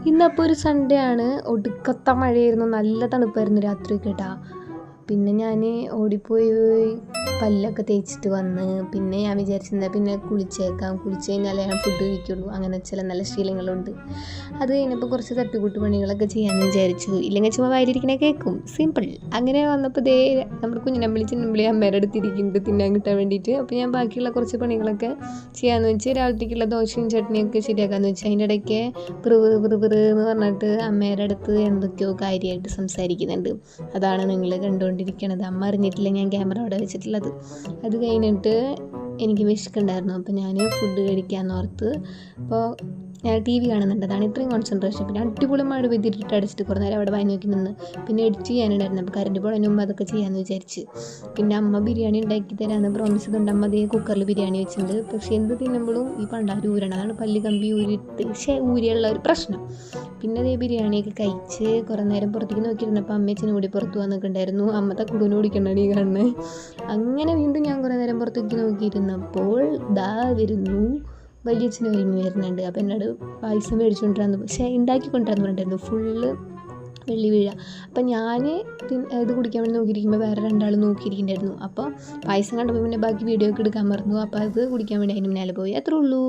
ഇന്നപ്പോൾ ഒരു സൺഡേ ആണ്. ഒടുക്കത്തെ മഴയായിരുന്നു, നല്ല തണുപ്പായിരുന്നു രാത്രി കേട്ടാ. പിന്നെ ഞാൻ ഓടിപ്പോയി പല്ലൊക്കെ തേച്ചിട്ട് വന്ന് പിന്നെ ഞാൻ വിചാരിച്ചെന്താ പിന്നെ കുളിച്ച് കഴിഞ്ഞാലേ ഞാൻ ഫുഡ് കഴിക്കുള്ളൂ. അങ്ങനെ ചില നല്ല ശീലങ്ങളുണ്ട്. അത് കഴിഞ്ഞപ്പോൾ കുറച്ച് തട്ടുകൂട്ട് പണികളൊക്കെ ചെയ്യാമെന്ന് വിചാരിച്ചു. ഇല്ലെങ്കിൽ ചുമ്മാ വായിലിരിക്കണേ കേൾക്കും, സിമ്പിൾ. അങ്ങനെ വന്നപ്പോൾ ദേ നമ്മുടെ ചിന്നമ്പിളി അമ്മേരുടെ അടുത്തിരിക്കുന്നുണ്ട് തിന്നാൻ കിട്ടാൻ വേണ്ടിയിട്ട്. അപ്പോൾ ഞാൻ ബാക്കിയുള്ള കുറച്ച് പണികളൊക്കെ ചെയ്യാമെന്ന് വെച്ച് രാവിലത്തേക്കുള്ള ദോശയും ചട്നിയൊക്കെ ശരിയാക്കാമെന്ന് വെച്ച് അതിൻ്റെ ഇടയ്ക്ക് പിറ് എന്ന് പറഞ്ഞിട്ട് അമ്മേരുടെ അടുത്ത് എന്തൊക്കെയോ കാര്യമായിട്ട് സംസാരിക്കുന്നുണ്ട്. അതാണ് നിങ്ങൾ കണ്ടുകൊണ്ടിരിക്കണത്. അമ്മ അറിഞ്ഞിട്ടില്ല ഞാൻ ക്യാമറ അവിടെ വെച്ചിട്ടുള്ളത്. അത് കഴിഞ്ഞിട്ട് എനിക്ക് വിശക്കുണ്ടായിരുന്നു. അപ്പോൾ ഞാൻ ഫുഡ് കഴിക്കാമെന്ന് ഓർത്ത് അപ്പോൾ ഞാൻ ടി വി കാണുന്നുണ്ട്. അതാണ് ഇത്രയും കോൺസെൻട്രേഷൻ. പിന്നെ അടിപൊളി മഴ പെയ്തിട്ട് അടിച്ചിട്ട് കുറേ നേരം അവിടെ വായി നോക്കി നിന്ന്. പിന്നെ എഡിറ്റ് ചെയ്യാനുണ്ടായിരുന്നു. അപ്പോൾ കറണ്ട് പോയതിന് മുമ്പ് അതൊക്കെ ചെയ്യാമെന്ന് വിചാരിച്ച്. പിന്നെ അമ്മ ബിരിയാണി ഉണ്ടാക്കി തരാമെന്ന് പ്രോമിസ് ചെയ്തുകൊണ്ട് അമ്മ അതേ കുക്കറിൽ ബിരിയാണി വെച്ചിട്ടുണ്ട്. പക്ഷേ എന്ത് തിന്നുമ്പോഴും ഈ പണ്ടാരി ഊരണം. അതാണ് പല്ലി കമ്പി ഊരിയുള്ള ഒരു പ്രശ്നം. പിന്നെ അതേ ബിരിയാണിയൊക്കെ കഴിച്ച് കുറേ നേരം പുറത്തേക്ക് നോക്കിയിരുന്നപ്പോൾ അമ്മയച്ഛനും കൂടി പുറത്ത് വന്നിട്ടുണ്ടായിരുന്നു. അമ്മ തക്കുടൂന് ഓടിക്കണ്ടാണ് ഈ കാണുന്നത്. അങ്ങനെ വീണ്ടും ഞാൻ കുറേ നേരം പുറത്തേക്ക് നോക്കിയിരുന്നപ്പോൾ ദാ വരുന്നു വലിയച്ഛനും വലിയ വരുന്നുണ്ട്. അപ്പോൾ എന്നോട് പായസം മേടിച്ചുകൊണ്ടിരുന്നു. പക്ഷേ ഉണ്ടാക്കിക്കൊണ്ടിരുന്നു പറഞ്ഞിട്ടുണ്ടായിരുന്നു ഫുള്ള് വെള്ളി വീഴ. അപ്പം ഞാൻ ഇത് കുടിക്കാൻ വേണ്ടി നോക്കിയിരിക്കുമ്പോൾ വേറെ രണ്ടാൾ നോക്കിയിരിക്കുന്നുണ്ടായിരുന്നു. അപ്പോൾ പായസം കണ്ടപ്പോൾ പിന്നെ ബാക്കി വീഡിയോ ഒക്കെ എടുക്കാൻ മറന്നു. അപ്പോൾ അത് കുടിക്കാൻ വേണ്ടി അതിന് മുന്നാലെ പോയി. അത്രേ ഉള്ളൂ.